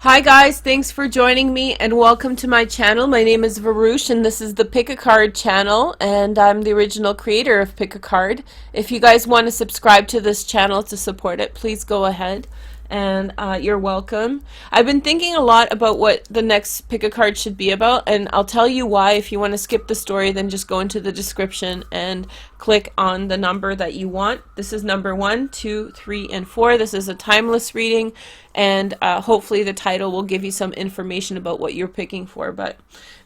Hi guys, thanks for joining me and welcome to my channel. My name is Varush and this is the Pick a Card channel, and I'm the original creator of Pick a Card. If you guys want to subscribe to this channel to support it, please go ahead, and you're welcome. I've been thinking a lot about what the next Pick a Card should be about, and I'll tell you why. If you want to skip the story, then just go into the description and click on the number that you want. This is number 1, 2, 3, and 4. This is a timeless reading, and hopefully the title will give you some information about what you're picking for. But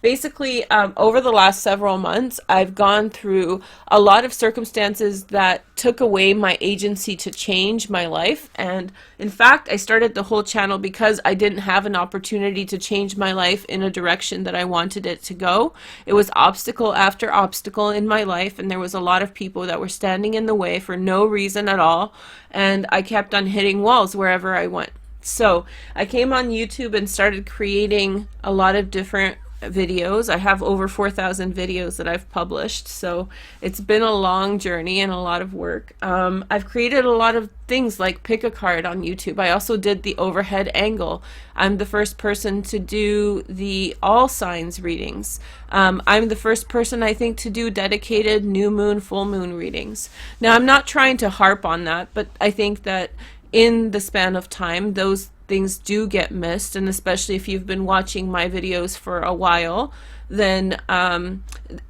basically, over the last several months, I've gone through a lot of circumstances that took away my agency to change my life. And in fact, I started the whole channel because I didn't have an opportunity to change my life in a direction that I wanted it to go. It was obstacle after obstacle in my life, and there was a lot of people that were standing in the way for no reason at all, and I kept on hitting walls wherever I went. So I came on YouTube and started creating a lot of different videos. I have over 4,000 videos that I've published, so it's been a long journey and a lot of work. I've created a lot of things like Pick a Card on YouTube. I also did the overhead angle. I'm the first person to do the all signs readings. I'm the first person, I think, to do dedicated new moon, full moon readings. Now, I'm not trying to harp on that, but I think that in the span of time, those things do get missed, and especially if you've been watching my videos for a while, then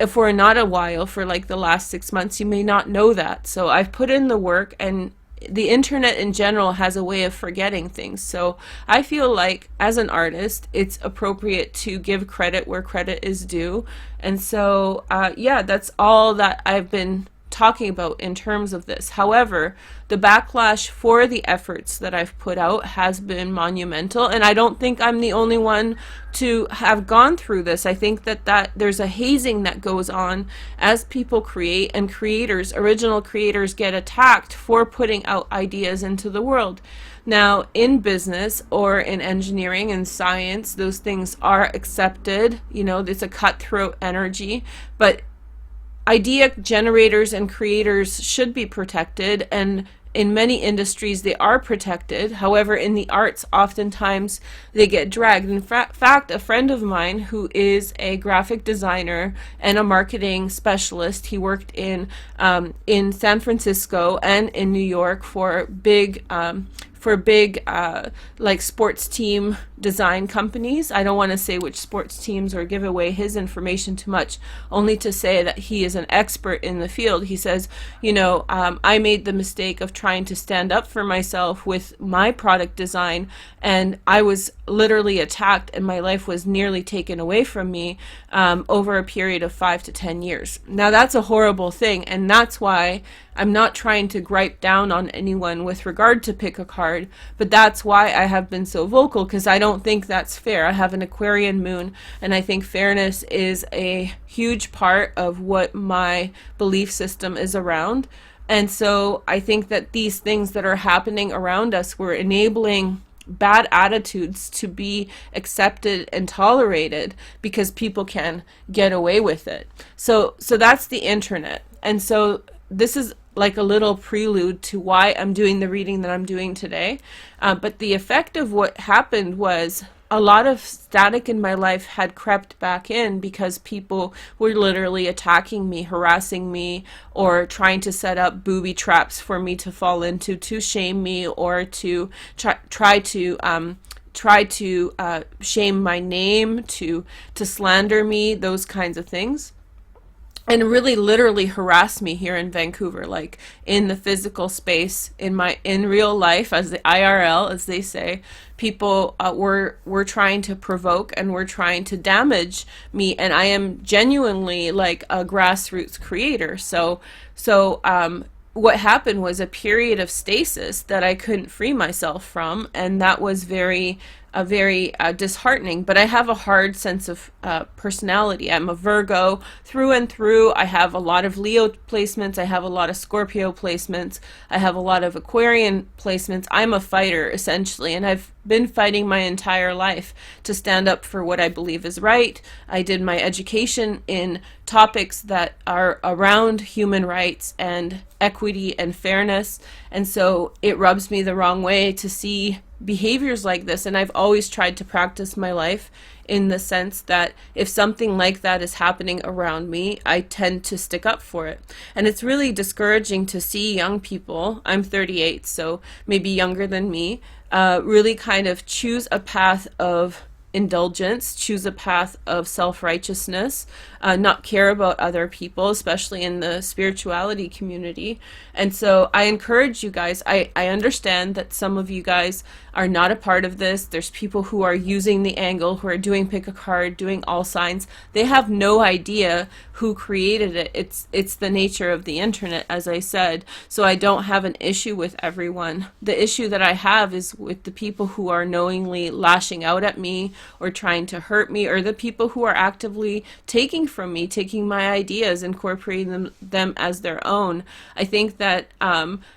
for not a while, for like the last 6 months, you may not know that. So I've put in the work, and the internet in general has a way of forgetting things. So I feel like as an artist, it's appropriate to give credit where credit is due. And so yeah, that's all that I've been talking about in terms of this. However, the backlash for the efforts that I've put out has been monumental, and I don't think I'm the only one to have gone through this. I think that there's a hazing that goes on as people create, and creators, original creators, get attacked for putting out ideas into the world. Now, in business or in engineering and science, those things are accepted. You know, it's a cutthroat energy, but idea generators and creators should be protected, and in many industries they are protected. However, in the arts, oftentimes they get dragged. In fact, a friend of mine who is a graphic designer and a marketing specialist, he worked in San Francisco and in New York for big like sports team design companies. I don't want to say which sports teams or give away his information too much, only to say that he is an expert in the field. He says, you know, I made the mistake of trying to stand up for myself with my product design, and I was literally attacked, and my life was nearly taken away from me over a period of 5 to 10 years. Now, that's a horrible thing, and that's why I'm not trying to gripe down on anyone with regard to Pick a Card, but that's why I have been so vocal, because I don't think that's fair. I have an Aquarian moon, and I think fairness is a huge part of what my belief system is around. And so I think that these things that are happening around us, we're enabling bad attitudes to be accepted and tolerated because people can get away with it. So that's the internet. And so this is like a little prelude to why I'm doing the reading that I'm doing today. But the effect of what happened was a lot of static in my life had crept back in because people were literally attacking me, harassing me, or trying to set up booby traps for me to fall into, to shame me, or to try to shame my name, to slander me, those kinds of things. And really literally harass me here in Vancouver, like in the physical space, in real life, as the IRL, as they say. People were trying to provoke and were trying to damage me, and I am genuinely like a grassroots creator. So what happened was a period of stasis that I couldn't free myself from, and that was very disheartening. But I have a hard sense of personality. I'm a Virgo through and through. I have a lot of Leo placements. I have a lot of Scorpio placements. I have a lot of Aquarian placements. I'm a fighter, essentially, and I've been fighting my entire life to stand up for what I believe is right. I did my education in topics that are around human rights and equity and fairness, and so it rubs me the wrong way to see behaviors like this, and I've always tried to practice my life in the sense that if something like that is happening around me, I tend to stick up for it. And it's really discouraging to see young people, I'm 38, so maybe younger than me, really kind of choose a path of indulgence, choose a path of self-righteousness, not care about other people, especially in the spirituality community. And so I encourage you guys, I understand that some of you guys are not a part of this. There's people who are using the angle, who are doing pick a card, doing all signs. They have no idea who created it. It's the nature of the internet, as I said. So I don't have an issue with everyone. The issue that I have is with the people who are knowingly lashing out at me or trying to hurt me, or the people who are actively taking from me, taking my ideas, incorporating them as their own. I think that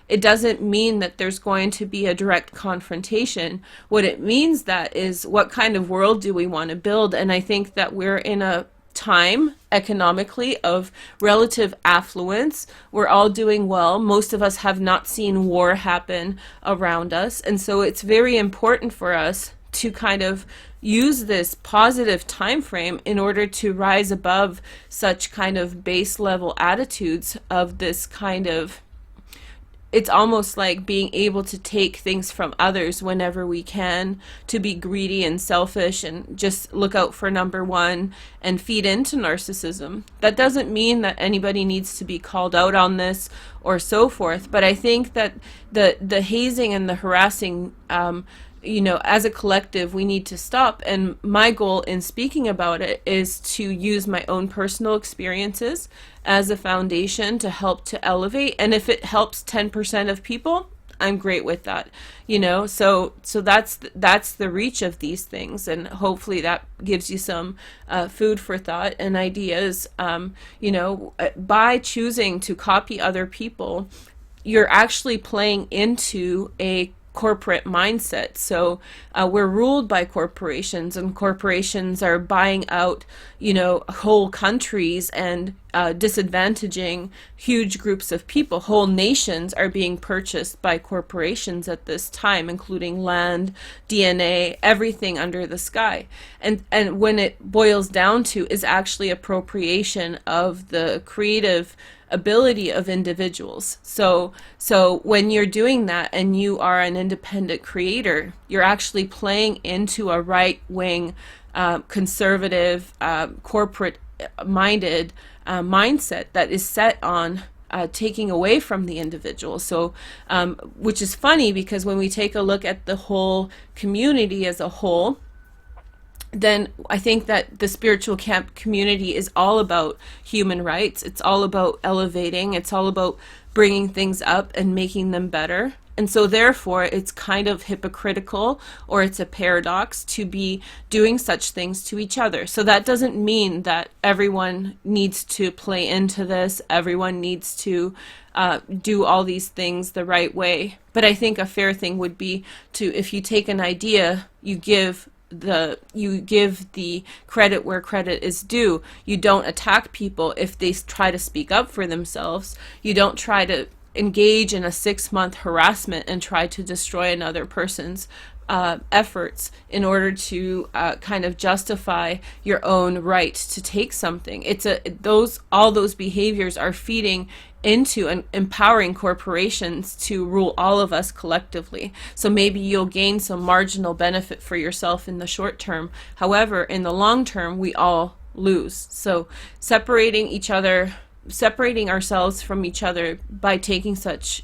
it doesn't mean that there's going to be a direct confrontation. What it means that is, what kind of world do we want to build? And I think that we're in a time economically of relative affluence. We're all doing well. Most of us have not seen war happen around us. And so it's very important for us to kind of use this positive time frame in order to rise above such kind of base level attitudes of this kind of, it's almost like being able to take things from others whenever we can, to be greedy and selfish and just look out for number one and feed into narcissism. That doesn't mean that anybody needs to be called out on this or so forth, but I think that the hazing and the harassing, as a collective, we need to stop. And my goal in speaking about it is to use my own personal experiences as a foundation to help to elevate. And if it helps 10% of people, I'm great with that. So that's the reach of these things, and hopefully that gives you some food for thought and ideas. By choosing to copy other people, you're actually playing into a corporate mindset. So we're ruled by corporations, and corporations are buying out, whole countries and disadvantaging huge groups of people. Whole nations are being purchased by corporations at this time, including land, DNA, everything under the sky. And when it boils down to, is actually appropriation of the creative ability of individuals. So when you're doing that and you are an independent creator, you're actually playing into a right-wing, conservative, corporate-minded mindset that is set on taking away from the individual. So, which is funny, because when we take a look at the whole community as a whole, then I think that the spiritual camp community is all about human rights. It's all about elevating. It's all about bringing things up and making them better. And so therefore, it's kind of hypocritical, or it's a paradox, to be doing such things to each other. So that doesn't mean that everyone needs to play into this. Everyone needs to do all these things the right way. But I think a fair thing would be to, if you take an idea, you give the credit where credit is due. You don't attack people if they try to speak up for themselves. You don't try to engage in a 6-month harassment and try to destroy another person's efforts in order to kind of justify your own right to take something. All those behaviors are feeding into and empowering corporations to rule all of us collectively. So maybe you'll gain some marginal benefit for yourself in the short term. However, in the long term, we all lose. So separating ourselves from each other by taking such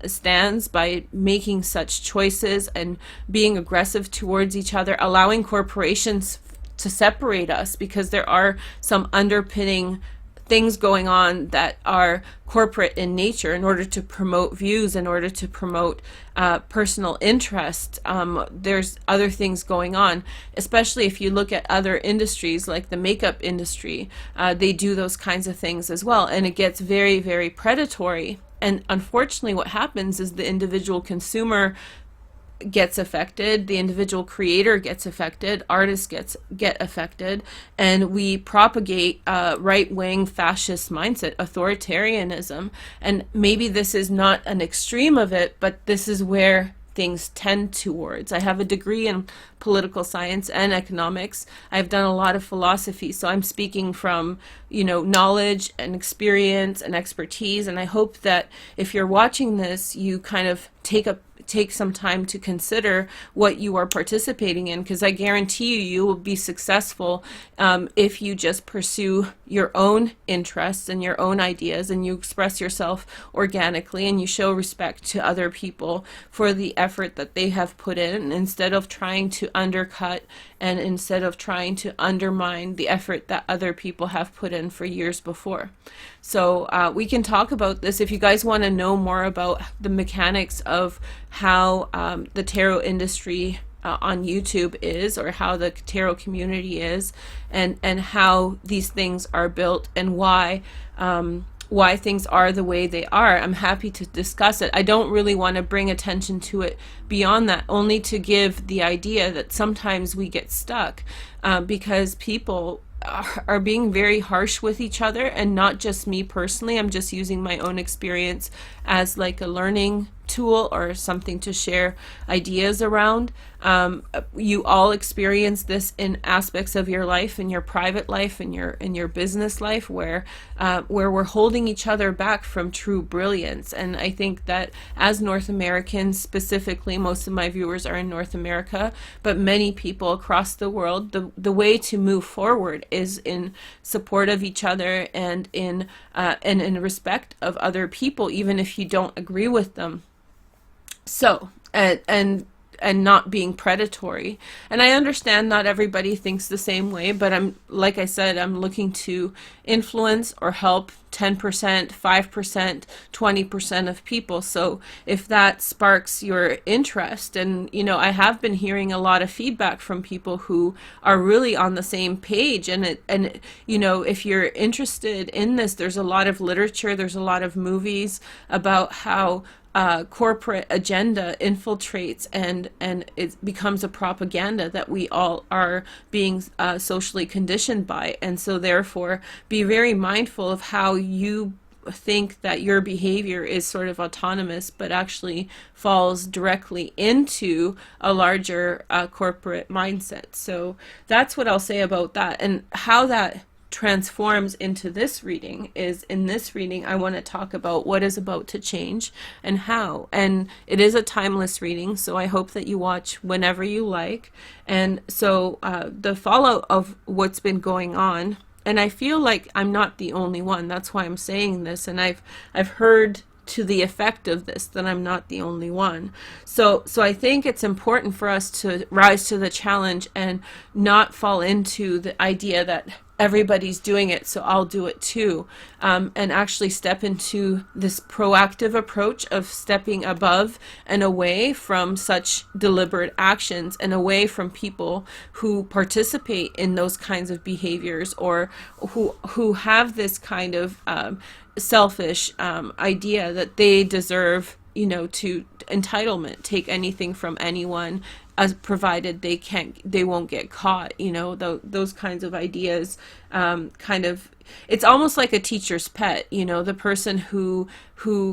stands, by making such choices and being aggressive towards each other, allowing corporations to separate us, because there are some underpinning things going on that are corporate in nature in order to promote views, in order to promote personal interest. There's other things going on, especially if you look at other industries like the makeup industry. They do those kinds of things as well, and it gets very, very predatory. And unfortunately, what happens is the individual consumer gets affected, the individual creator gets affected, artists get affected, and we propagate right-wing fascist mindset, authoritarianism. And maybe this is not an extreme of it, but this is where things tend towards. I have a degree in political science and economics. I've done a lot of philosophy, so I'm speaking from, knowledge and experience and expertise. And I hope that if you're watching this, you kind of take some time to consider what you are participating in, because I guarantee you will be successful if you just pursue your own interests and your own ideas, and you express yourself organically, and you show respect to other people for the effort that they have put in, instead of trying to undercut and instead of trying to undermine the effort that other people have put in for years before. So we can talk about this if you guys want to know more about the mechanics of how the tarot industry on YouTube is, or how the tarot community is, and how these things are built, and why things are the way they are. I'm happy to discuss it. I don't really want to bring attention to it beyond that, only to give the idea that sometimes we get stuck because people are being very harsh with each other, and not just me personally. I'm just using my own experience as like a learning tool or something to share ideas around. You all experience this in aspects of your life, in your private life, in your business life, where we're holding each other back from true brilliance. And I think that as North Americans specifically, most of my viewers are in North America, but many people across the world, the way to move forward is in support of each other, and in respect of other people, even if you don't agree with them. So, and not being predatory. And I understand not everybody thinks the same way, but like I said, I'm looking to influence or help 10%, 5%, 20% of people. So if that sparks your interest, and I have been hearing a lot of feedback from people who are really on the same page, and if you're interested in this, there's a lot of literature, there's a lot of movies about how corporate agenda infiltrates and it becomes a propaganda that we all are being socially conditioned by. And so therefore be very mindful of how you think that your behavior is sort of autonomous, but actually falls directly into a larger corporate mindset. So that's what I'll say about that. And how that transforms into this reading is, in this reading I want to talk about what is about to change and how. And it is a timeless reading, so I hope that you watch whenever you like. And so the fallout of what's been going on, and I feel like I'm not the only one, that's why I'm saying this, and I've heard to the effect of this, that I'm not the only one. So I think it's important for us to rise to the challenge and not fall into the idea that everybody's doing it, so I'll do it too, and actually step into this proactive approach of stepping above and away from such deliberate actions, and away from people who participate in those kinds of behaviors, or who have this kind of selfish idea that they deserve, to entitlement, take anything from anyone, as provided they won't get caught. Those kinds of ideas, it's almost like a teacher's pet, the person who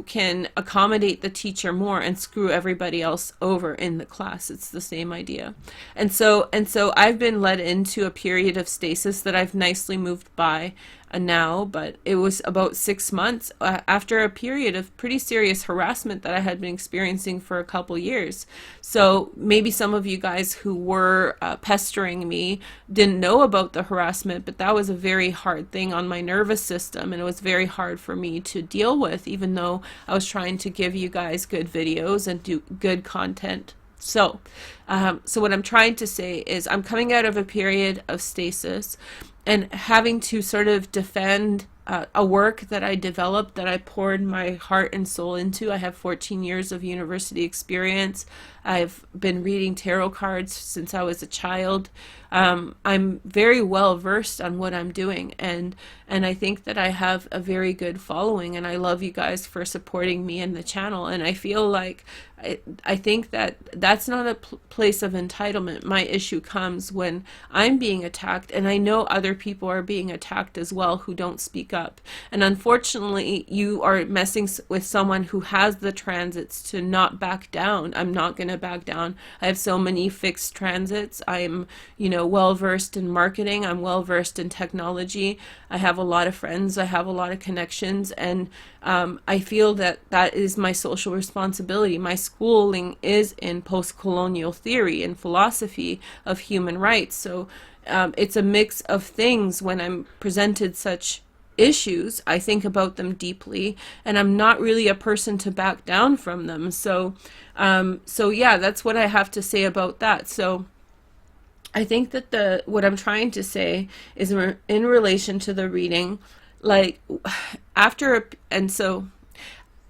can accommodate the teacher more and screw everybody else over in the class. It's the same idea. And so I've been led into a period of stasis that I've nicely moved by now, but it was about 6 months after a period of pretty serious harassment that I had been experiencing for a couple years. So maybe some of you guys who were pestering me didn't know about the harassment, but that was a very hard thing on my nervous system, and it was very hard for me to deal with, even though I was trying to give you guys good videos and do good content. So what I'm trying to say is I'm coming out of a period of stasis and having to sort of defend a work that I developed, that I poured my heart and soul into. I have 14 years of university experience. I've been reading tarot cards since I was a child. I'm very well versed on what I'm doing, and I think that I have a very good following, and I love you guys for supporting me and the channel. And I feel like I think that that's not a place of entitlement. My issue comes when I'm being attacked, and I know other people are being attacked as well who don't speak up. And unfortunately, you are messing with someone who has the transits to not back down. I'm not going to back down. I have so many fixed transits. I'm, well versed in marketing. I'm well versed in technology. I have a lot of friends. I have a lot of connections, and I feel that that is my social responsibility. My schooling is in post-colonial theory and philosophy of human rights. So it's a mix of things. When I'm presented such issues, I think about them deeply, and I'm not really a person to back down from them. So yeah, that's what I have to say about that. So I think that what I'm trying to say is in relation to the reading, like after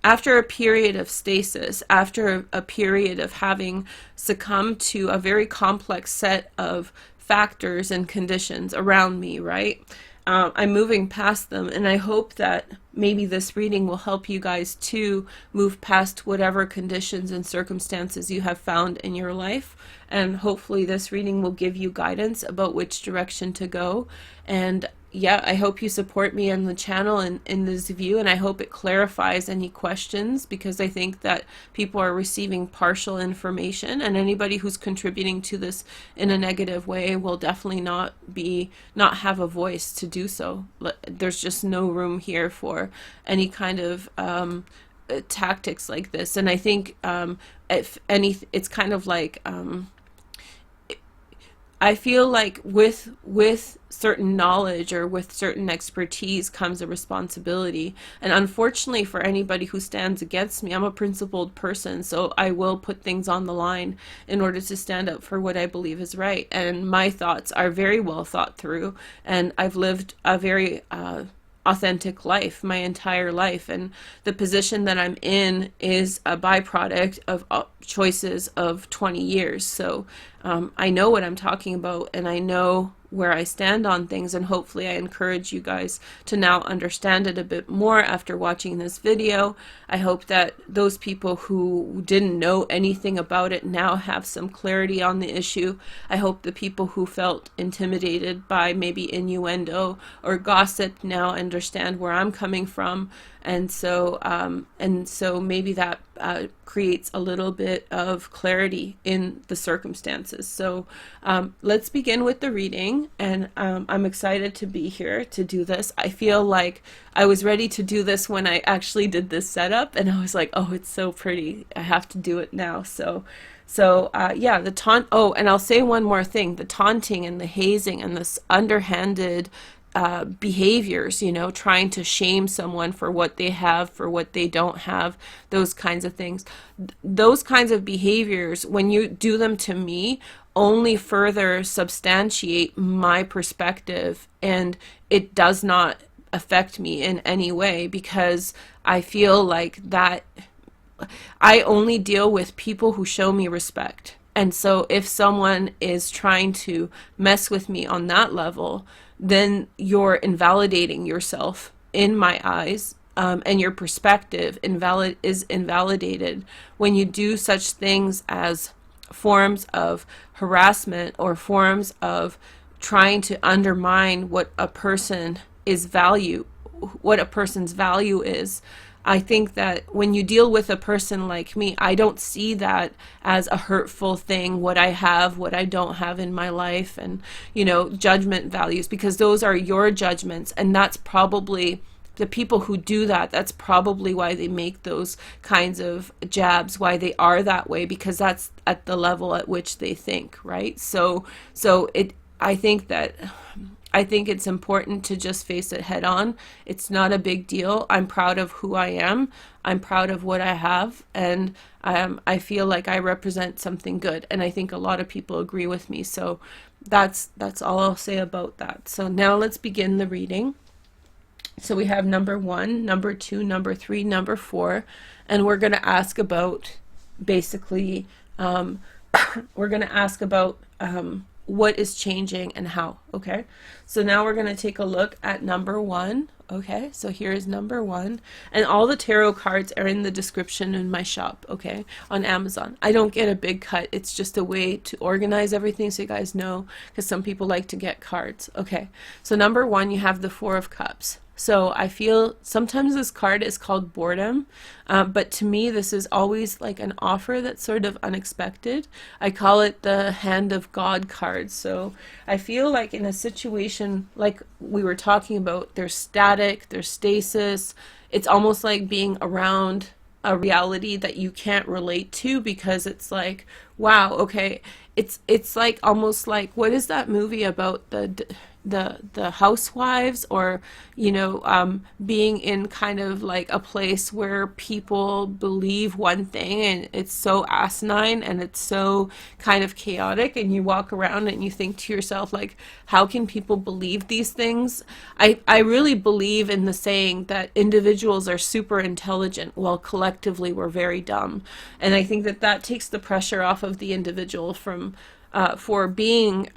a period of stasis, after a period of having succumbed to a very complex set of factors and conditions around me, right? I'm moving past them, and I hope that maybe this reading will help you guys to move past whatever conditions and circumstances you have found in your life. And hopefully this reading will give you guidance about which direction to go. And yeah, I hope you support me on the channel and in this view, and I hope it clarifies any questions, because I think that people are receiving partial information, and anybody who's contributing to this in a negative way will definitely not have a voice to do so. There's just no room here for any kind of tactics like this. And I think if any, it's kind of like I feel like with certain knowledge or with certain expertise comes a responsibility. And unfortunately for anybody who stands against me, I'm a principled person, so I will put things on the line in order to stand up for what I believe is right. And my thoughts are very well thought through, and I've lived a very authentic life my entire life, and the position that I'm in is a byproduct of choices of 20 years. So I know what I'm talking about, and I know where I stand on things, and hopefully I encourage you guys to now understand it a bit more after watching this video. I hope that those people who didn't know anything about it now have some clarity on the issue. I hope the people who felt intimidated by maybe innuendo or gossip now understand where I'm coming from. And so maybe that creates a little bit of clarity in the circumstances. So let's begin with the reading, and I'm excited to be here to do this. I feel like I was ready to do this when I actually did this setup, and I was like, oh, it's so pretty, I have to do it now. So yeah, the taunt. Oh, and I'll say one more thing: the taunting and the hazing and this underhanded behaviors, trying to shame someone for what they have, for what they don't have, those kinds of things. Those kinds of behaviors, when you do them to me, only further substantiate my perspective, and it does not affect me in any way, because I feel like that I only deal with people who show me respect. And so if someone is trying to mess with me on that level, then you're invalidating yourself in my eyes, and your perspective is invalidated when you do such things as forms of harassment or forms of trying to undermine what a person's value is. I think that when you deal with a person like me, I don't see that as a hurtful thing, what I have, what I don't have in my life, and, judgment values, because those are your judgments. And that's probably the people who do that. That's probably why they make those kinds of jabs, why they are that way, because that's at the level at which they think, right? I think it's important to just face it head on. It's not a big deal. I'm proud of who I am. I'm proud of what I have. And I feel like I represent something good. And I think a lot of people agree with me. So that's all I'll say about that. So now let's begin the reading. So we have number 1, number 2, number 3, number 4. And we're going to ask about basically, we're going to ask about what is changing and how. Okay, so now we're going to take a look at number 1. Okay, so here is number 1, and all the tarot cards are in the description in my shop, okay, on Amazon. I don't get a big cut. It's just a way to organize everything so you guys know, because some people like to get cards. Okay, so number 1, you have the 4 of Cups. So I feel sometimes this card is called boredom, but to me this is always like an offer that's sort of unexpected. I call it the Hand of God card. So I feel like in a situation like we were talking about, there's static, there's stasis. It's almost like being around a reality that you can't relate to, because it's like, wow, okay, it's like almost like, what is that movie about the housewives, or you know, being in kind of like a place where people believe one thing and it's so asinine and it's so kind of chaotic, and you walk around and you think to yourself like, how can people believe these things? I really believe in the saying that individuals are super intelligent while collectively we're very dumb, and I think that that takes the pressure off of the individual from for being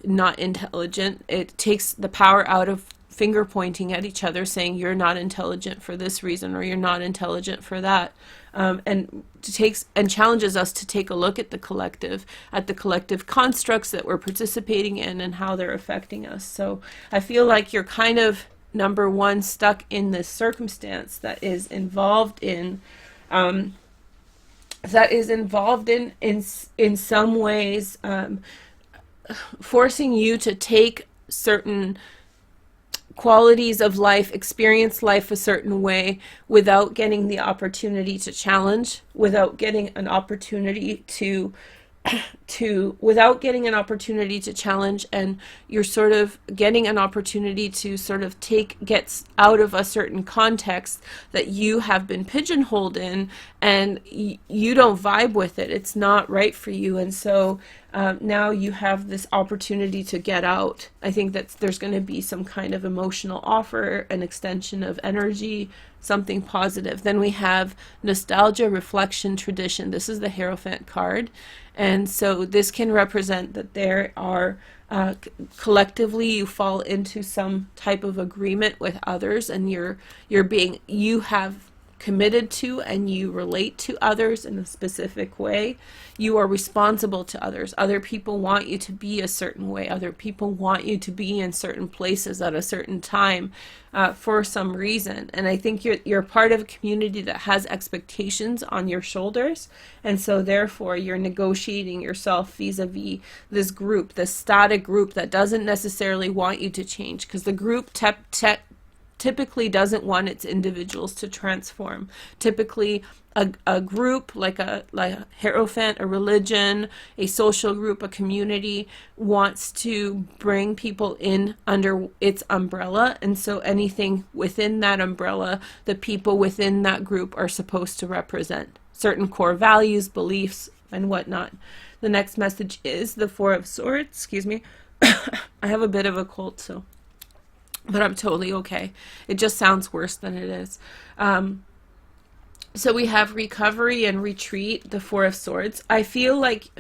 not intelligent. It takes the power out of finger pointing at each other saying you're not intelligent for this reason or you're not intelligent for that, and takes and challenges us to take a look at the collective constructs that we're participating in and how they're affecting us. So I feel like you're kind of, number 1, stuck in this circumstance that is involved in in some ways forcing you to take certain qualities of life, experience life a certain way without getting the opportunity to challenge, without getting an opportunity to challenge, and you're sort of getting an opportunity to sort of gets out of a certain context that you have been pigeonholed in, and you don't vibe with it. It's not right for you, and so now you have this opportunity to get out. I think that there's going to be some kind of emotional offer, an extension of energy, something positive. Then we have nostalgia, reflection, tradition. This is the Hierophant card. And so this can represent that there are collectively you fall into some type of agreement with others, and you have committed to and you relate to others in a specific way. You are responsible to others. Other people want you to be a certain way. Other people want you to be in certain places at a certain time for some reason. And I think you're part of a community that has expectations on your shoulders. And so therefore you're negotiating yourself vis-a-vis this group, this static group that doesn't necessarily want you to change, because the group typically doesn't want its individuals to transform. Typically a group like a Hierophant, a religion, a social group, a community wants to bring people in under its umbrella, and so anything within that umbrella, the people within that group are supposed to represent certain core values, beliefs, and whatnot. The next message is the 4 of Swords. Excuse me. I have a bit of a cold, but I'm totally okay. It just sounds worse than it is. So we have recovery and retreat, the 4 of Swords. I feel like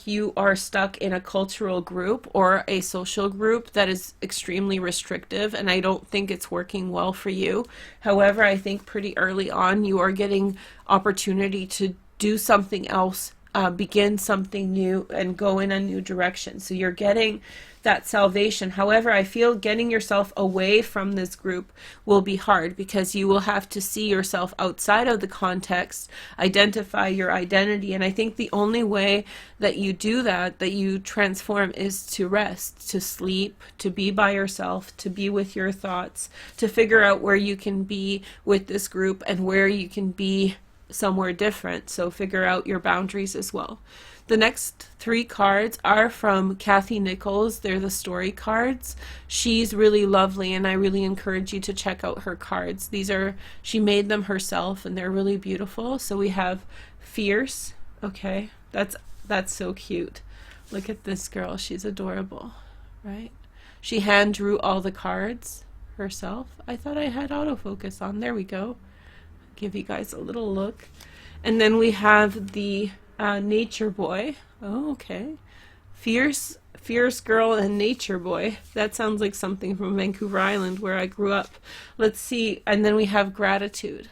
you are stuck in a cultural group or a social group that is extremely restrictive, and I don't think it's working well for you. However, I think pretty early on you are getting opportunity to do something else, begin something new, and go in a new direction. So you're getting that salvation. However, I feel getting yourself away from this group will be hard, because you will have to see yourself outside of the context, identify your identity, and I think the only way that you do that you transform, is to rest, to sleep, to be by yourself, to be with your thoughts, to figure out where you can be with this group and where you can be somewhere different. So figure out your boundaries as well. The next 3 cards are from Kathy Nichols. They're the story cards. She's really lovely, and I really encourage you to check out her cards. She made them herself, and they're really beautiful. So we have Fierce. Okay, that's so cute. Look at this girl. She's adorable, right? She hand drew all the cards herself. I thought I had autofocus on. There we go. Give you guys a little look. And then we have the Nature Boy. Oh, okay. Fierce girl and nature boy. That sounds like something from Vancouver Island where I grew up. Let's see. And then we have gratitude.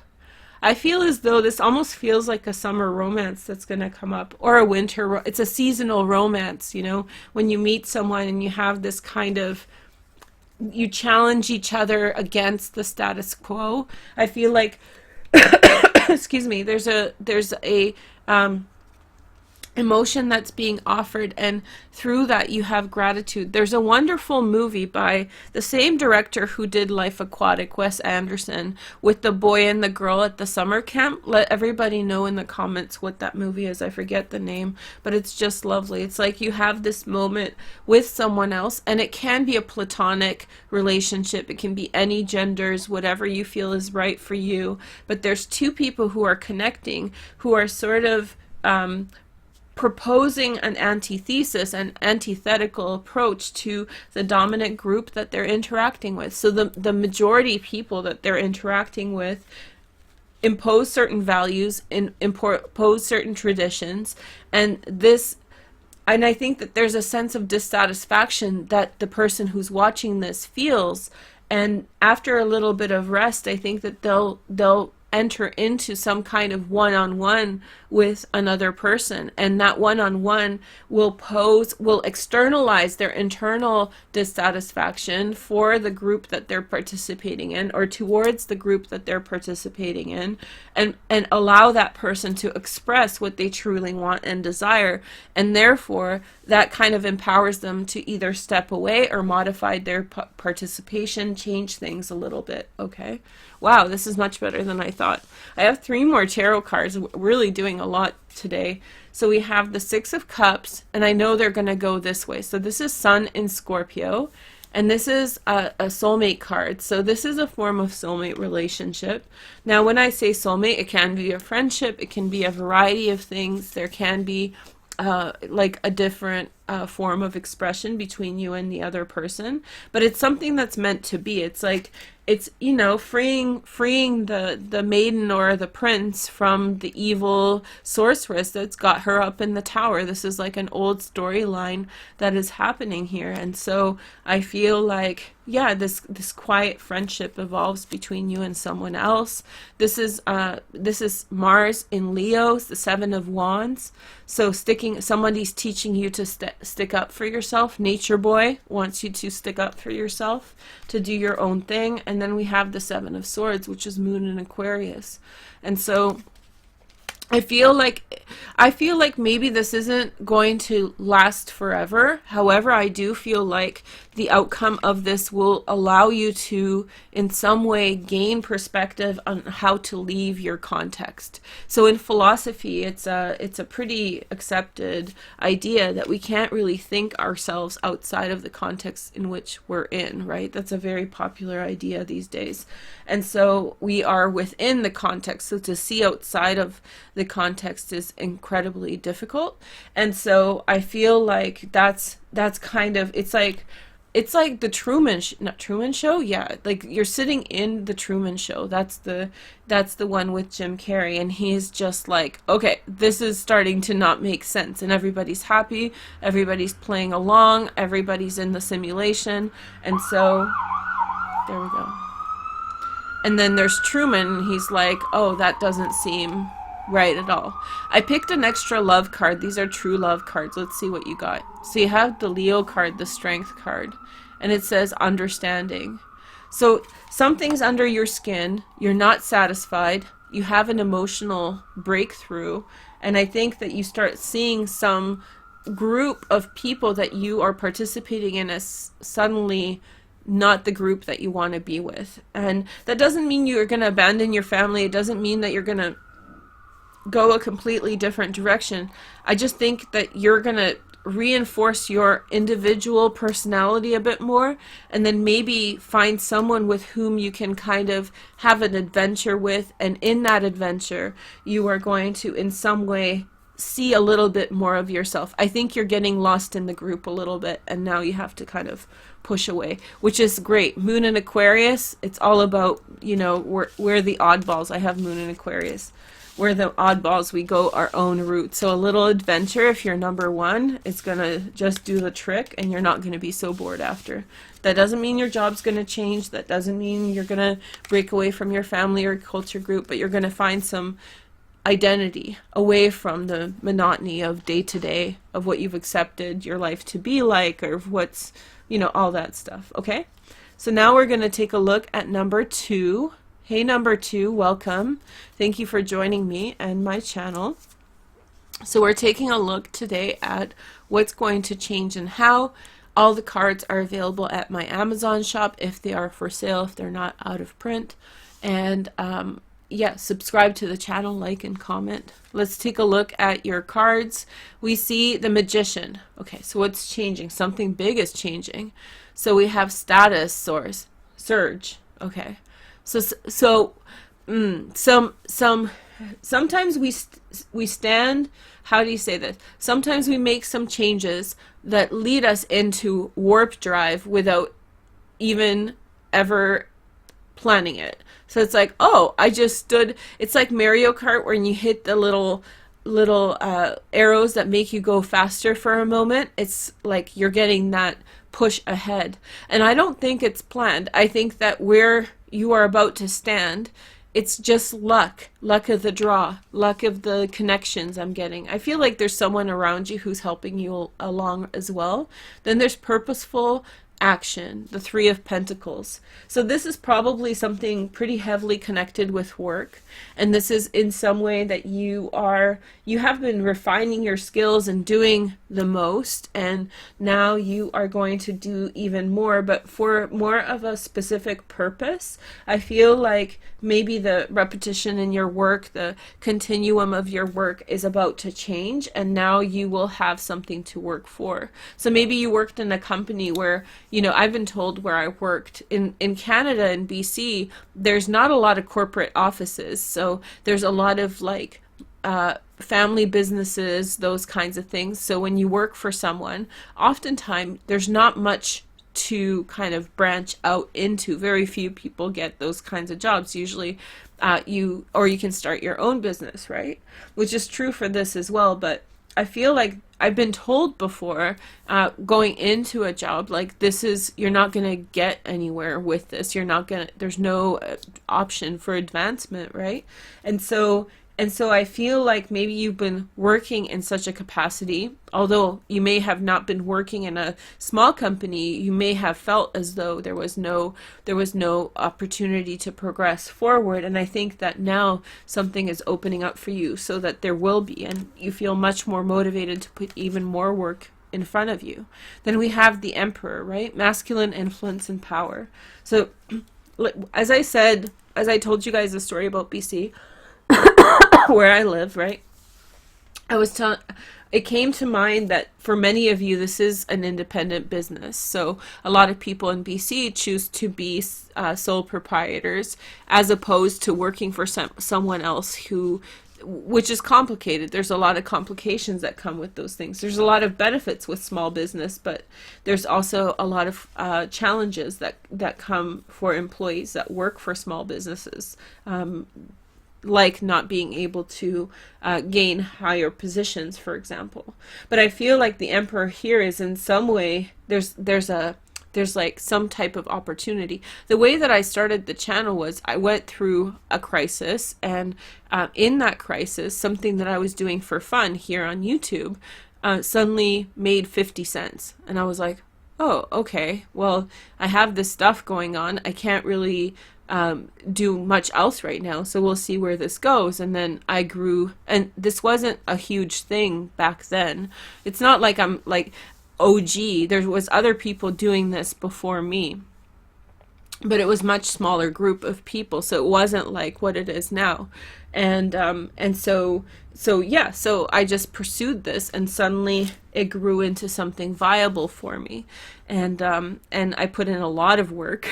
I feel as though this almost feels like a summer romance that's going to come up, or a winter. It's a seasonal romance, you know, when you meet someone and you have this kind of, you challenge each other against the status quo. I feel like, excuse me, there's a emotion that's being offered, and through that you have gratitude. There's a wonderful movie by the same director who did Life Aquatic, Wes Anderson, with the boy and the girl at the summer camp. Let everybody know in the comments what that movie is. I forget the name, but it's just lovely. It's like you have this moment with someone else, and it can be a platonic relationship. It can be any genders, whatever you feel is right for you, but there's two people who are connecting, who are sort of proposing an antithesis, an antithetical approach to the dominant group that they're interacting with. So the majority people that they're interacting with impose certain values, impose certain traditions, and I think that there's a sense of dissatisfaction that the person who's watching this feels, and after a little bit of rest, I think that they'll enter into some kind of one-on-one with another person, and that one-on-one will externalize their internal dissatisfaction for the group that they're participating in, or towards the group that they're participating in, and allow that person to express what they truly want and desire, and therefore that kind of empowers them to either step away or modify their participation, change things a little bit. Okay, wow, this is much better than I thought. I have 3 more tarot cards. We're really doing a lot today. So we have the 6 of Cups, and I know they're going to go this way. So this is Sun in Scorpio, and this is a soulmate card. So this is a form of soulmate relationship. Now, when I say soulmate, it can be a friendship. It can be a variety of things. There can be like a different form of expression between you and the other person, but it's something that's meant to be. It's like, it's, you know, freeing the maiden or the prince from the evil sorceress that's got her up in the tower. This is like an old storyline that is happening here, and so I feel like, yeah, this quiet friendship evolves between you and someone else. This is Mars in Leo, the 7 of Wands. So somebody's teaching you to stick up for yourself. Nature boy wants you to stick up for yourself, to do your own thing. And then we have the 7 of Swords, which is Moon in Aquarius. And so I feel like maybe this isn't going to last forever. However, I do feel like the outcome of this will allow you to, in some way, gain perspective on how to leave your context. So in philosophy, it's a pretty accepted idea that we can't really think ourselves outside of the context in which we're in, right? That's a very popular idea these days. And so we are within the context. So to see outside of the context is incredibly difficult. And so I feel like that's kind of, it's like the Truman Show. Yeah, like you're sitting in the Truman Show. That's the one with Jim Carrey, and he's just like, okay, this is starting to not make sense, and everybody's happy, everybody's playing along, everybody's in the simulation, and so there we go. And then there's Truman, and he's like, oh, that doesn't seem right at all. I picked an extra love card. These are true love cards. Let's see what you got. So you have the Leo card, the Strength card, and it says understanding. So something's under your skin, you're not satisfied, you have an emotional breakthrough, and I think that you start seeing some group of people that you are participating in as suddenly not the group that you want to be with. And that doesn't mean you're going to abandon your family. It doesn't mean that you're going to go a completely different direction. I just think that you're going to reinforce your individual personality a bit more, and then maybe find someone with whom you can kind of have an adventure with, and in that adventure you are going to in some way see a little bit more of yourself. I think you're getting lost in the group a little bit, and now you have to kind of push away, which is great. Moon in Aquarius, it's all about, you know, we're the oddballs. I have Moon in Aquarius. we're the oddballs. We go our own route. So a little adventure, if you're number one, it's going to just do the trick and you're not going to be so bored after. That doesn't mean your job's going to change. That doesn't mean you're going to break away from your family or culture group, but you're going to find some identity away from the monotony of day to day of what you've accepted your life to be like, or what's, all that stuff. Okay. So now we're going to take a look at number 2. Hey, number 2, welcome. Thank you for joining me and my channel. So we're taking a look today at what's going to change and how. All the cards are available at my Amazon shop if they are for sale, if they're not out of print. And yeah, subscribe to the channel, like and comment. Let's take a look at your cards. We see the Magician. Okay, so what's changing? Something big is changing. So we have status source, surge. Okay, sometimes we stand. How do you say this? Sometimes we make some changes that lead us into warp drive without even ever planning it. So it's like, oh, I just stood. It's like Mario Kart when you hit the little arrows that make you go faster for a moment. It's like you're getting that push ahead. And I don't think it's planned. I think that where you are about to stand, it's just luck of the draw, luck of the connections I'm getting. I feel like there's someone around you who's helping you along as well. Then there's purposeful action, the 3 of Pentacles. So this is probably something pretty heavily connected with work, and this is in some way that you have been refining your skills and doing the most, and now you are going to do even more, but for more of a specific purpose. I feel like maybe the repetition in your work, the continuum of your work is about to change, and now you will have something to work for. So maybe you worked in a company where, I've been told where I worked in Canada, in BC, there's not a lot of corporate offices. So there's a lot of like family businesses, those kinds of things. So when you work for someone, oftentimes there's not much to kind of branch out into. Very few people get those kinds of jobs. Usually you can start your own business, right? Which is true for this as well. But I feel like I've been told before, going into a job, like you're not going to get anywhere with this. There's no option for advancement, right? And so I feel like maybe you've been working in such a capacity, although you may have not been working in a small company, you may have felt as though there was no opportunity to progress forward. And I think that now something is opening up for you so that there will be, and you feel much more motivated to put even more work in front of you. Then we have the Emperor, right? Masculine influence and power. So as I told you guys the story about BC, where I live, right? It came to mind that for many of you, this is an independent business. So a lot of people in BC choose to be sole proprietors as opposed to working for someone else which is complicated. There's a lot of complications that come with those things. There's a lot of benefits with small business, but there's also a lot of challenges that come for employees that work for small businesses. Like not being able to gain higher positions, for example. But I feel like the Emperor here is in some way, there's like some type of opportunity. The way that I started the channel was I went through a crisis, and in that crisis, something that I was doing for fun here on YouTube suddenly made 50 cents. And I was like, oh, okay, well, I have this stuff going on. I can't really do much else right now, so we'll see where this goes. And then I grew, and this wasn't a huge thing back then. It's not like I'm like OG. There was other people doing this before me, but it was much smaller group of people, so it wasn't like what it is now. And so I just pursued this, and suddenly it grew into something viable for me. And I put in a lot of work,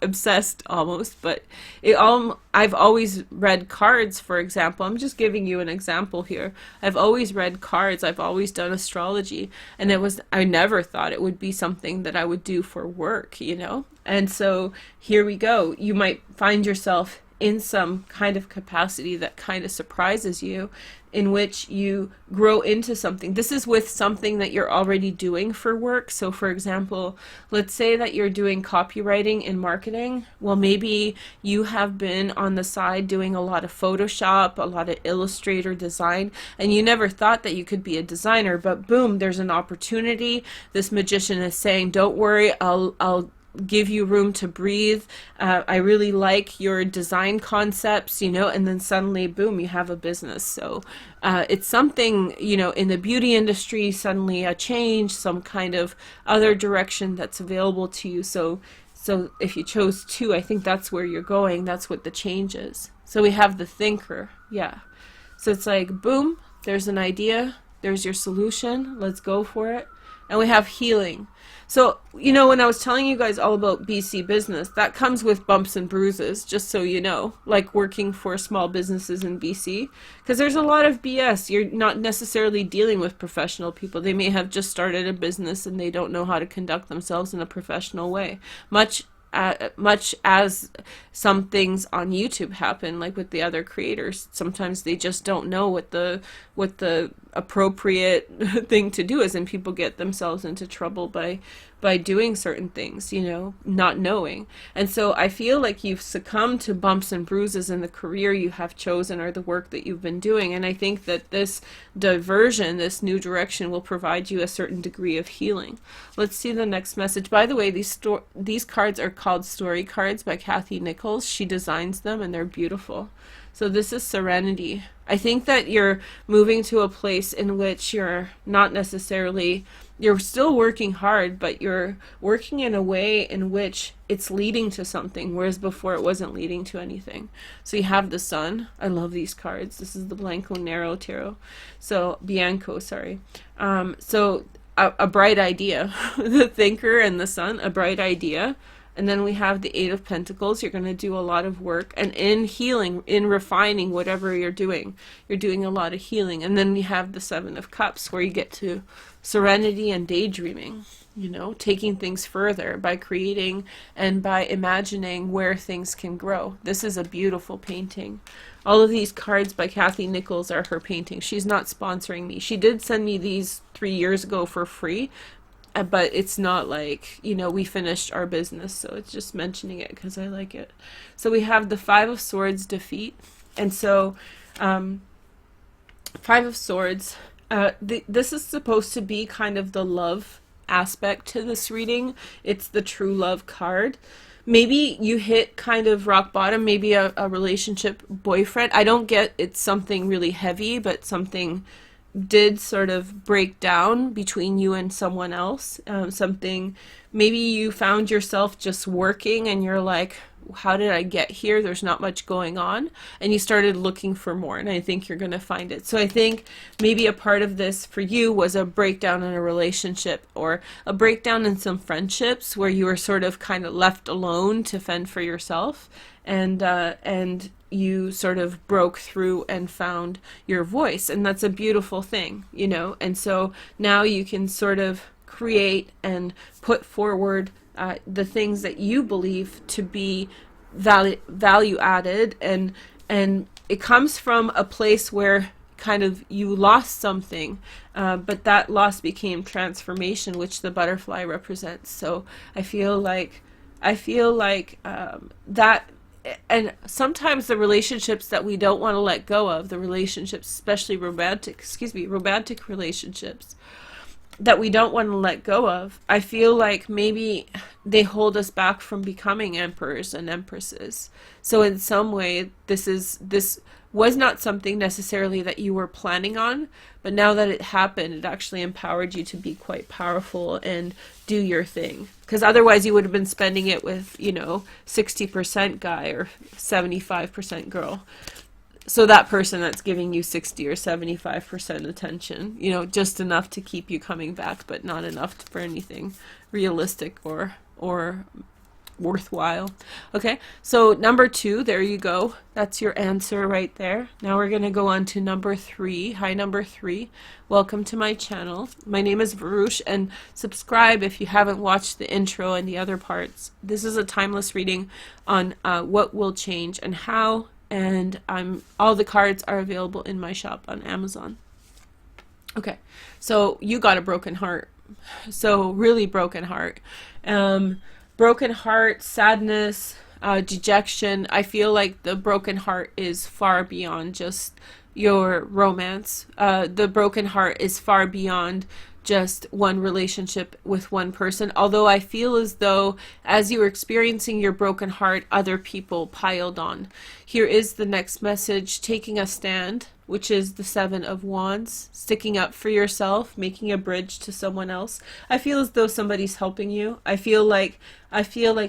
obsessed almost, but I've always read cards, for example. I'm just giving you an example here. I've always read cards. I've always done astrology, and I never thought it would be something that I would do for work, And so here we go. You might find yourself in some kind of capacity that kind of surprises you, in which you grow into something. This is with something that you're already doing for work. So for example, let's say that you're doing copywriting in marketing. Well, maybe you have been on the side doing a lot of Photoshop, a lot of Illustrator design, and you never thought that you could be a designer, but boom, there's an opportunity. This magician is saying, don't worry, I'll give you room to breathe. I really like your design concepts, you know, and then suddenly, boom, you have a business. So it's something, you know, in the beauty industry, suddenly a change, some kind of other direction that's available to you. So if you chose two, I think that's where you're going. That's what the change is. So we have the thinker. Yeah. So it's like, boom, there's an idea. There's your solution. Let's go for it. And we have healing. So, you know, when I was telling you guys all about BC business, that comes with bumps and bruises, just so you know, like working for small businesses in BC, because there's a lot of BS. You're not necessarily dealing with professional people. They may have just started a business and they don't know how to conduct themselves in a professional way. Much as some things on YouTube happen, like with the other creators. Sometimes they just don't know what the appropriate thing to do is, and people get themselves into trouble by doing certain things, you know, not knowing. And so I feel like you've succumbed to bumps and bruises in the career you have chosen or the work that you've been doing. And I think that this diversion, this new direction, will provide you a certain degree of healing. Let's see the next message. By the way, these cards are called Story Cards by Kathy Nichols. She designs them and they're beautiful. So this is serenity. I think that you're moving to a place in which you're not necessarily, you're still working hard, but you're working in a way in which it's leading to something, whereas before it wasn't leading to anything. So you have the Sun. I love these cards. This is the Blanco Nero Tarot. So Bianco, sorry. So a bright idea. The Thinker and the Sun, a bright idea. And then we have the Eight of Pentacles. You're going to do a lot of work. And in healing, in refining whatever you're doing a lot of healing. And then we have the Seven of Cups, where you get to serenity and daydreaming. You know, taking things further by creating and by imagining where things can grow. This is a beautiful painting. All of these cards by Kathy Nichols are her paintings. She's not sponsoring me. She did send me these 3 years ago for free. But it's not like, you know, we finished our business, so it's just mentioning it because I like it. So we have the Five of Swords, defeat. And so Five of Swords, this is supposed to be kind of the love aspect to this reading. It's the true love card. Maybe you hit kind of rock bottom, maybe a relationship boyfriend. I don't get it's something really heavy, but something did sort of break down between you and someone else. Something, maybe you found yourself just working and you're like, how did I get here? There's not much going on. And you started looking for more, and I think you're going to find it. So I think maybe a part of this for you was a breakdown in a relationship, or a breakdown in some friendships where you were sort of kind of left alone to fend for yourself. And you sort of broke through and found your voice, and that's a beautiful thing, you know. And so now you can sort of create and put forward the things that you believe to be value added, and it comes from a place where kind of you lost something, but that loss became transformation, which the butterfly represents. So I feel like that. And sometimes the relationships that we don't want to let go of, the relationships, especially romantic relationships that we don't want to let go of, I feel like maybe they hold us back from becoming emperors and empresses. So in some way, this was not something necessarily that you were planning on, but now that it happened, it actually empowered you to be quite powerful and do your thing. Because otherwise you would have been spending it with, you know, 60% guy or 75% girl. So that person that's giving you 60 or 75% attention, you know, just enough to keep you coming back, but not enough for anything realistic or worthwhile. Okay, so number 2, there you go. That's your answer right there. Now we're going to go on to number 3. Hi, number 3. Welcome to my channel. My name is Varush, and subscribe if you haven't watched the intro and the other parts. This is a timeless reading on what will change and how, and all the cards are available in my shop on Amazon. Okay, so you got a broken heart. So really broken heart. Broken heart, sadness, dejection. I feel like the broken heart is far beyond just your romance. The broken heart is far beyond just one relationship with one person. Although I feel as though as you were experiencing your broken heart, other people piled on. Here is the next message: taking a stand, which is the 7 of Wands, sticking up for yourself, making a bridge to someone else. I feel as though somebody's helping you. I feel like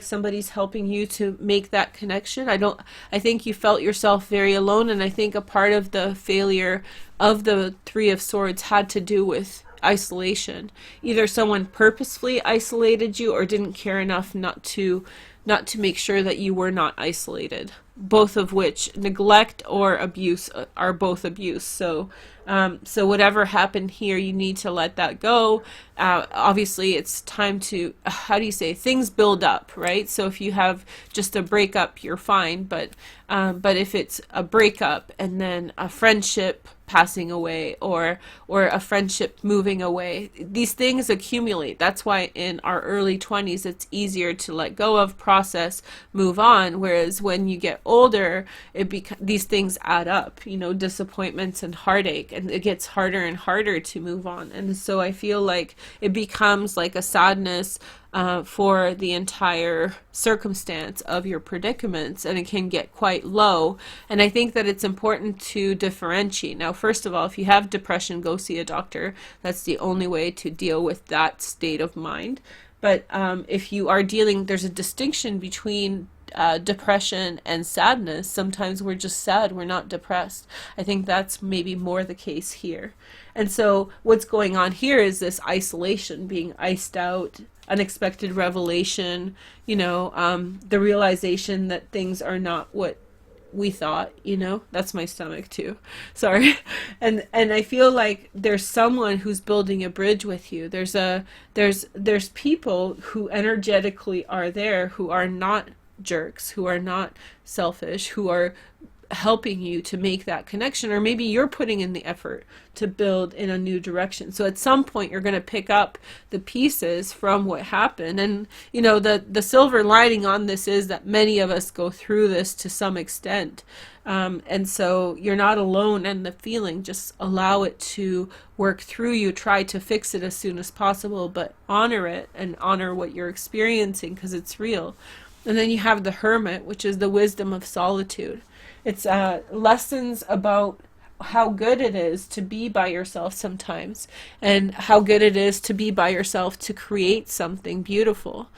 somebody's helping you to make that connection. I think you felt yourself very alone, and I think a part of the failure of the 3 of Swords had to do with isolation. Either someone purposefully isolated you or didn't care enough not to make sure that you were not isolated. Both of which, neglect or abuse, are both abuse. So whatever happened here, you need to let that go. Obviously, it's time to, things build up, right? So if you have just a breakup, you're fine. But if it's a breakup and then a friendship passing away or a friendship moving away, these things accumulate. That's why in our early 20s it's easier to let go of, process, move on, whereas when you get older, these things add up, disappointments and heartache, and it gets harder and harder to move on. And so I feel like it becomes like a sadness for the entire circumstance of your predicaments, and it can get quite low. And I think that it's important to differentiate. Now, first of all, if you have depression, go see a doctor. That's the only way to deal with that state of mind. But if you are there's a distinction between depression and sadness. Sometimes we're just sad, we're not depressed. I think that's maybe more the case here. And so what's going on here is this isolation, being iced out, unexpected revelation, the realization that things are not what we thought, that's my stomach too, sorry. And I feel like there's someone who's building a bridge with you. There's people who energetically are there, who are not jerks, who are not selfish, who are helping you to make that connection, or maybe you're putting in the effort to build in a new direction. So at some point you're going to pick up the pieces from what happened. And the silver lining on this is that many of us go through this to some extent, and so you're not alone in the feeling. Just allow it to work through you. Try to fix it as soon as possible, but honor it and honor what you're experiencing, because it's real. And then you have the Hermit, which is the wisdom of solitude. It's lessons about how good it is to be by yourself sometimes, and how good it is to be by yourself to create something beautiful,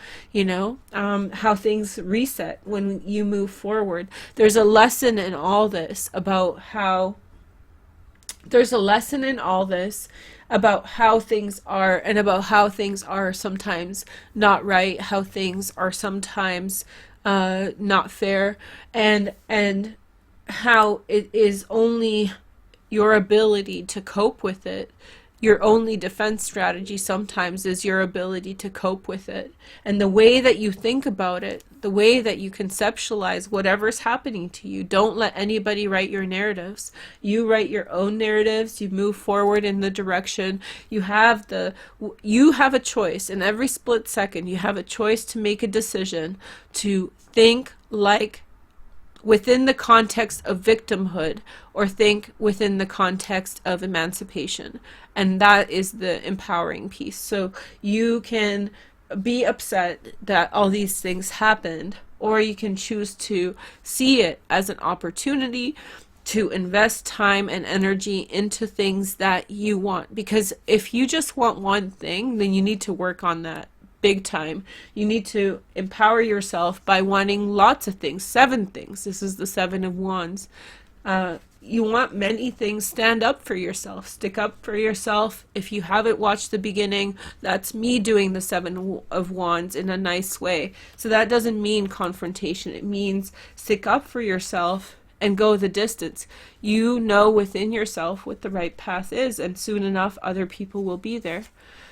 how things reset when you move forward. There's a lesson in all this about how things are, and about how things are sometimes not right, how things are sometimes not fair, and how it is only your ability to cope with it. Your only defense strategy sometimes is your ability to cope with it. And the way that you think about it, the way that you conceptualize whatever's happening to you, don't let anybody write your narratives. You write your own narratives. You move forward in the direction. You have a choice. In every split second, you have a choice to make a decision, to think like within the context of victimhood, or think within the context of emancipation. And that is the empowering piece. So you can be upset that all these things happened, or you can choose to see it as an opportunity to invest time and energy into things that you want. Because if you just want one thing, then you need to work on that big time. You need to empower yourself by wanting lots of things, 7 things. This is the 7 of Wands. You want many things. Stand up for yourself. Stick up for yourself. If you haven't watched the beginning, that's me doing the Seven of Wands in a nice way. So that doesn't mean confrontation. It means stick up for yourself and go the distance. You know within yourself what the right path is, and soon enough other people will be there.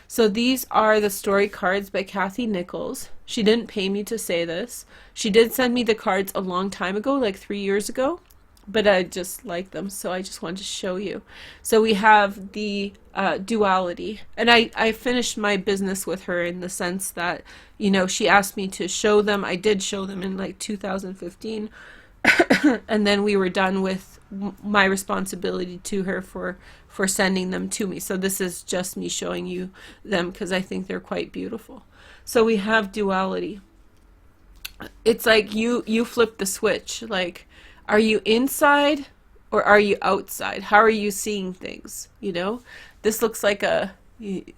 So these are the story cards by Kathy Nichols. She didn't pay me to say this. She did send me the cards a long time ago, like 3 years ago, but I just like them, so I just wanted to show you. So we have the duality, and I finished my business with her in the sense that, you know, she asked me to show them. I did show them in like 2015, and then we were done with my responsibility to her for sending them to me. So this is just me showing you them because I think they're quite beautiful. So we have duality. It's like you flip the switch. Like, are you inside or are you outside? How are you seeing things? You know, this looks like a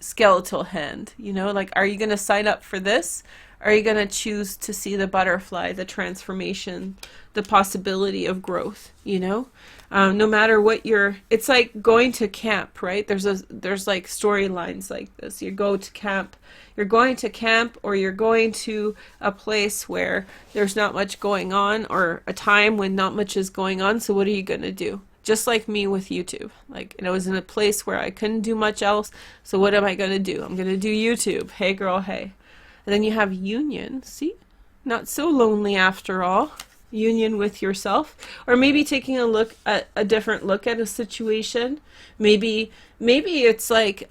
skeletal hand. You know, like, are you going to sign up for this? Are you going to choose to see the butterfly, the transformation, the possibility of growth? You know, no matter what it's like going to camp, right? There's like storylines like this. You go to camp. You're going to camp, or you're going to a place where there's not much going on, or a time when not much is going on. So what are you going to do? Just like me with YouTube. Like, and I was in a place where I couldn't do much else. So what am I going to do? I'm going to do YouTube. Hey girl, hey. And then you have union. See? Not so lonely after all. Union with yourself. Or maybe taking a different look at a situation. Maybe it's like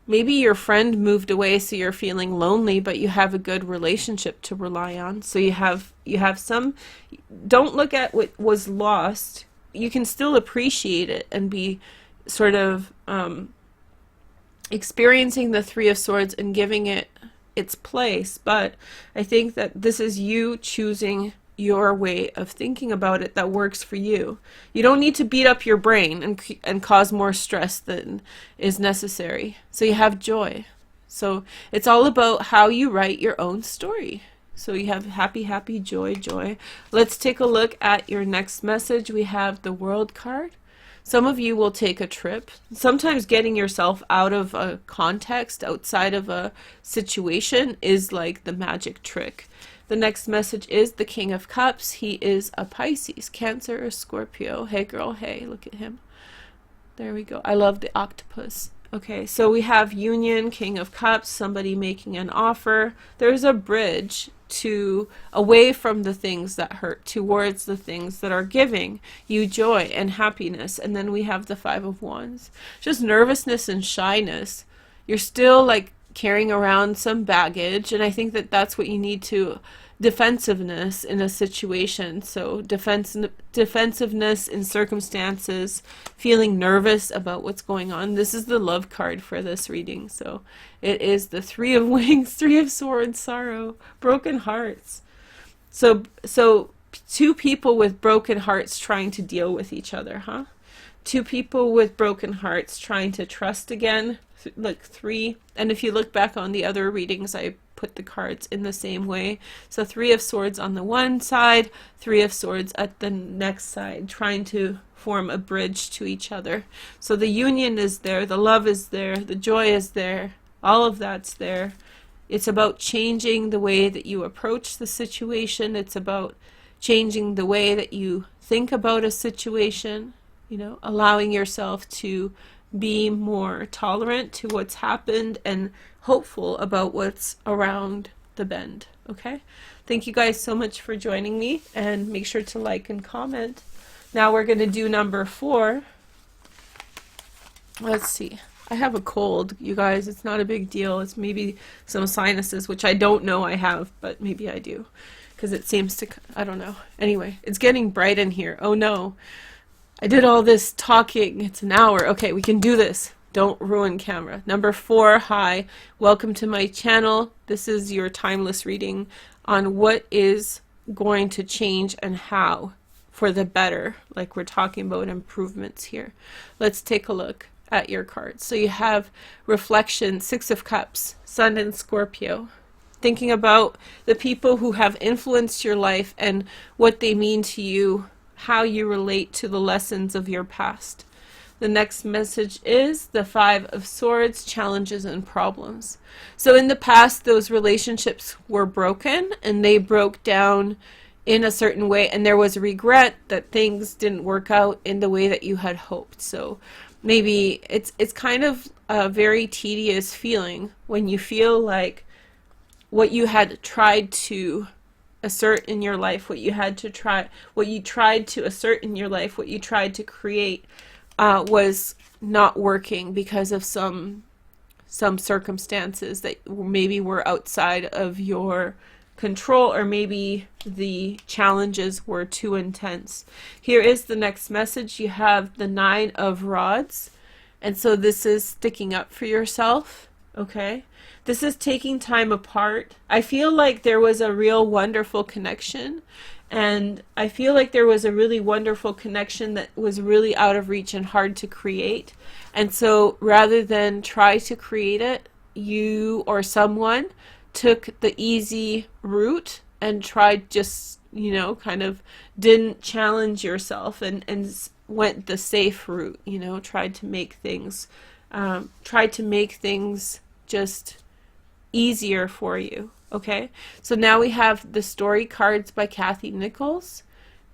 maybe your friend moved away, so you're feeling lonely, but you have a good relationship to rely on. So you have some. Don't look at what was lost. You can still appreciate it and be sort of experiencing the Three of Swords and giving it its place. But I think that this is you choosing your way of thinking about it that works for you. You don't need to beat up your brain and cause more stress than is necessary. So you have joy. So it's all about how you write your own story. So you have happy, happy, joy, joy. Let's take a look at your next message. We have the World card. Some of you will take a trip. Sometimes getting yourself out of a context, outside of a situation, is like the magic trick. The next message is the King of Cups. He is a Pisces, Cancer, or Scorpio. Hey girl, hey, look at him. There we go. I love the octopus. Okay, so we have union, King of Cups, somebody making an offer. There's a bridge away from the things that hurt towards the things that are giving you joy and happiness. And then we have the Five of Wands. Just nervousness and shyness. You're still like carrying around some baggage, and I think that that's what you need to defensiveness in a situation. So defensiveness in circumstances, feeling nervous about what's going on. This is the love card for this reading. So it is the Three of Wings, Three of Swords, sorrow, broken hearts. So two people with broken hearts trying to deal with each other, huh? Two people with broken hearts trying to trust again. Like three. And if you look back on the other readings, I put the cards in the same way. So Three of Swords on the one side, Three of Swords at the next side, trying to form a bridge to each other. So the union is there, the love is there, the joy is there, all of that's there. It's about changing the way that you approach the situation. It's about changing the way that you think about a situation, you know, allowing yourself to be more tolerant to what's happened and hopeful about what's around the bend. Okay, thank you guys so much for joining me, and make sure to like and comment. Now we're going to do number 4. Let's see, I have a cold, you guys. It's not a big deal. It's maybe some sinuses, which I don't know I have, but maybe I do, because it seems to, I don't know. Anyway, it's getting bright in here. Oh no, I did all this talking. It's an hour. Okay, we can do this. Don't ruin camera. Number 4, hi. Welcome to my channel. This is your timeless reading on what is going to change and how for the better. Like, we're talking about improvements here. Let's take a look at your cards. So you have reflection, Six of Cups, Sun and Scorpio. Thinking about the people who have influenced your life and what they mean to you how you relate to the lessons of your past. The next message is the Five of Swords, challenges and problems. So in the past, those relationships were broken and they broke down in a certain way, and there was regret that things didn't work out in the way that you had hoped. So maybe it's kind of a very tedious feeling when you feel like what you had tried to assert in your life, what you tried to assert in your life, what you tried to create, was not working because of some circumstances that maybe were outside of your control, or maybe the challenges were too intense. Here is the next message. You have the Nine of Rods, and so this is sticking up for yourself, okay? This is taking time apart. I feel like there was a real wonderful connection, and I feel like there was a really wonderful connection that was really out of reach and hard to create. And so rather than try to create it, you or someone took the easy route and tried just, kind of didn't challenge yourself and went the safe route, tried to make things just easier for you. Okay, so now we have the story cards by Kathy Nichols,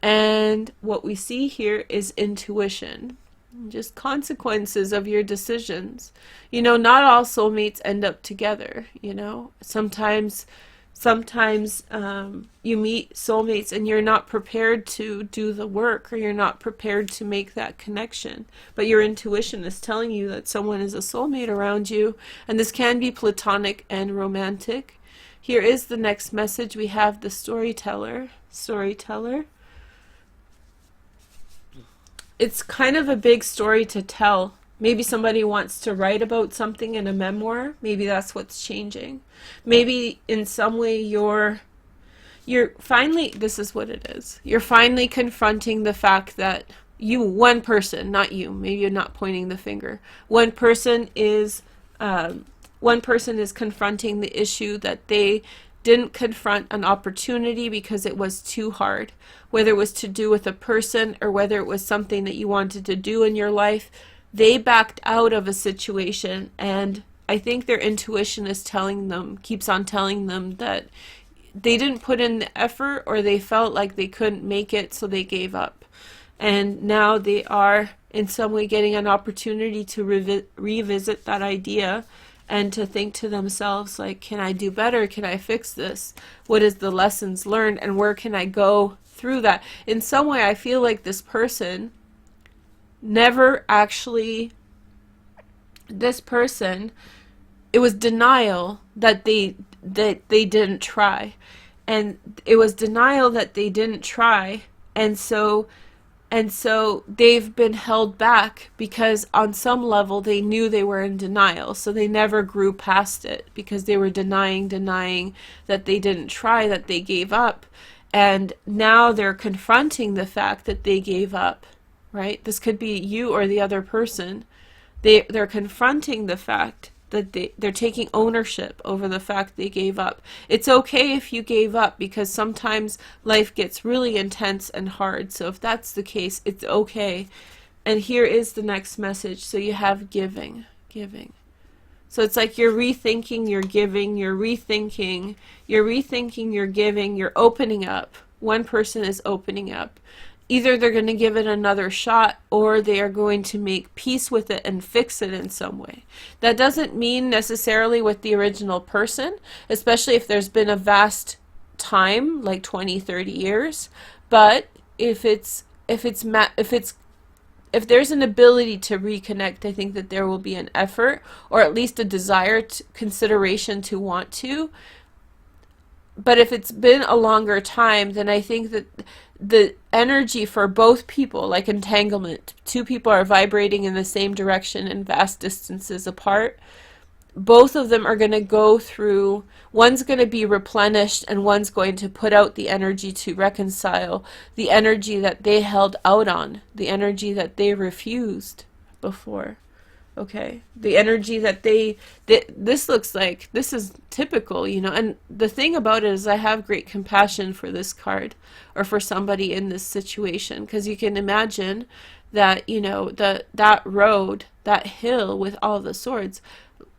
and what we see here is intuition, just consequences of your decisions. Not all soulmates end up together. Sometimes you meet soulmates and you're not prepared to do the work, or you're not prepared to make that connection, but your intuition is telling you that someone is a soulmate around you, and this can be platonic and romantic. Here is the next message. We have the storyteller. It's kind of a big story to tell. Maybe somebody wants to write about something in a memoir. Maybe that's what's changing. Maybe in some way you're finally, this is what it is. You're finally confronting the fact that one person, not you, maybe you're not pointing the finger. One person is confronting the issue that they didn't confront an opportunity because it was too hard. Whether it was to do with a person or whether it was something that you wanted to do in your life, they backed out of a situation, and I think their intuition is keeps on telling them that they didn't put in the effort, or they felt like they couldn't make it, so they gave up. And now they are in some way getting an opportunity to revisit that idea and to think to themselves, like, can I do better? Can I fix this? What is the lessons learned, and where can I go through that? In some way, I feel like this person never actually, it was denial that they didn't try. And it was denial that they didn't try. And so they've been held back because on some level they knew they were in denial. So they never grew past it because they were denying that they didn't try, that they gave up. And now they're confronting the fact that they gave up, right? This could be you or the other person. They're confronting the fact that they're taking ownership over the fact they gave up. It's okay if you gave up, because sometimes life gets really intense and hard. So if that's the case, it's okay. And here is the next message. So you have giving. So it's like you're rethinking, you're giving, you're rethinking, you're giving, you're opening up. One person is opening up. Either they're going to give it another shot, or they are going to make peace with it and fix it in some way. That doesn't mean necessarily with the original person, especially if there's been a vast time, like 20, 30 years. But if there's an ability to reconnect, I think that there will be an effort, or at least a desire, consideration to want to. But if it's been a longer time, then I think that the energy for both people, like entanglement, two people are vibrating in the same direction and vast distances apart. Both of them are going to go through, one's going to be replenished and one's going to put out the energy to reconcile the energy that they held out on, the energy that they refused before. Okay, the energy that this looks like, this is typical, you know. And the thing about it is I have great compassion for this card, or for somebody in this situation, because you can imagine that, you know, that road, that hill with all the swords.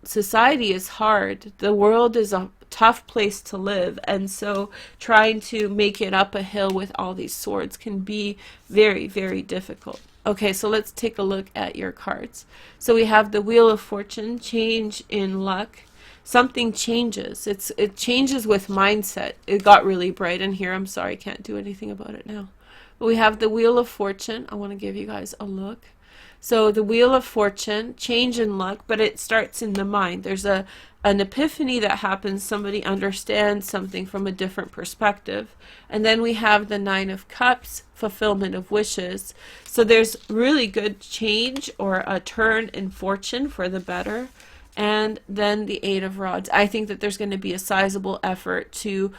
Society is hard. The world is a tough place to live, and so trying to make it up a hill with all these swords can be very, very difficult. Okay, so let's take a look at your cards. So we have the Wheel of Fortune, change in luck. Something changes. It changes with mindset. It got really bright in here. I'm sorry, I can't do anything about it now. But we have the Wheel of Fortune. I want to give you guys a look. So the Wheel of Fortune, change in luck, but it starts in the mind. There's an epiphany that happens. Somebody understands something from a different perspective. And then we have the Nine of Cups, fulfillment of wishes. So there's really good change, or a turn in fortune for the better. And then the Eight of Rods. I think that there's going to be a sizable effort to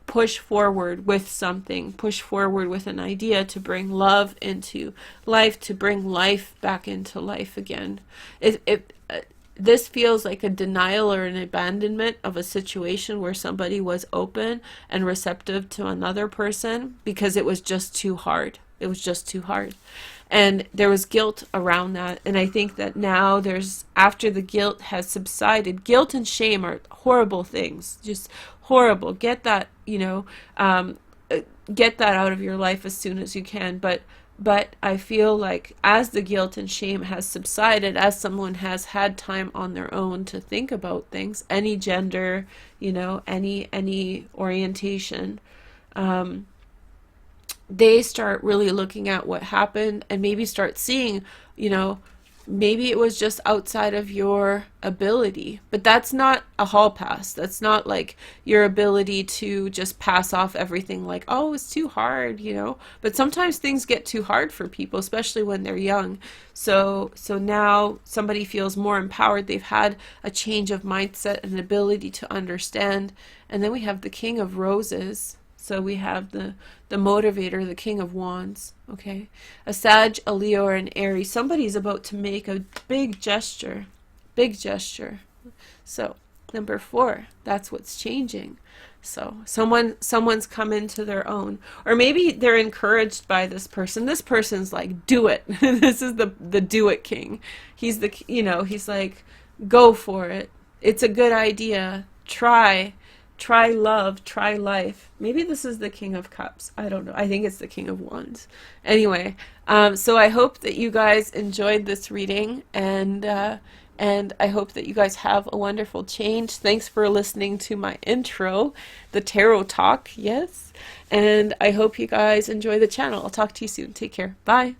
push forward with something, push forward with an idea to bring love into life, to bring life back into life again. This feels like a denial or an abandonment of a situation where somebody was open and receptive to another person because it was just too hard. It was just too hard. And there was guilt around that. And I think that now after the guilt has subsided, guilt and shame are horrible things, just horrible. Get that, you know, get that out of your life as soon as you can. But I feel like as the guilt and shame has subsided, as someone has had time on their own to think about things, any gender, you know, any orientation, they start really looking at what happened and maybe start seeing, you know, maybe it was just outside of your ability. But that's not a hall pass. That's not like your ability to just pass off everything like, oh, it's too hard, you know. But sometimes things get too hard for people, especially when they're young. So now somebody feels more empowered. They've had a change of mindset and ability to understand. And then we have the King of Roses. So we have the motivator, the King of Wands, okay? A Sag, a Leo, or an Aries. Somebody's about to make a big gesture, big gesture. So number 4, that's what's changing. So someone's come into their own, or maybe they're encouraged by this person. This person's like, do it. This is the do it king. He's the, you know, he's like, go for it. It's a good idea. Try love, try life. Maybe this is the King of Cups. I don't know. I think it's the King of Wands. Anyway, so I hope that you guys enjoyed this reading, and I hope that you guys have a wonderful change. Thanks for listening to my intro, the tarot talk, yes. And I hope you guys enjoy the channel. I'll talk to you soon. Take care. Bye.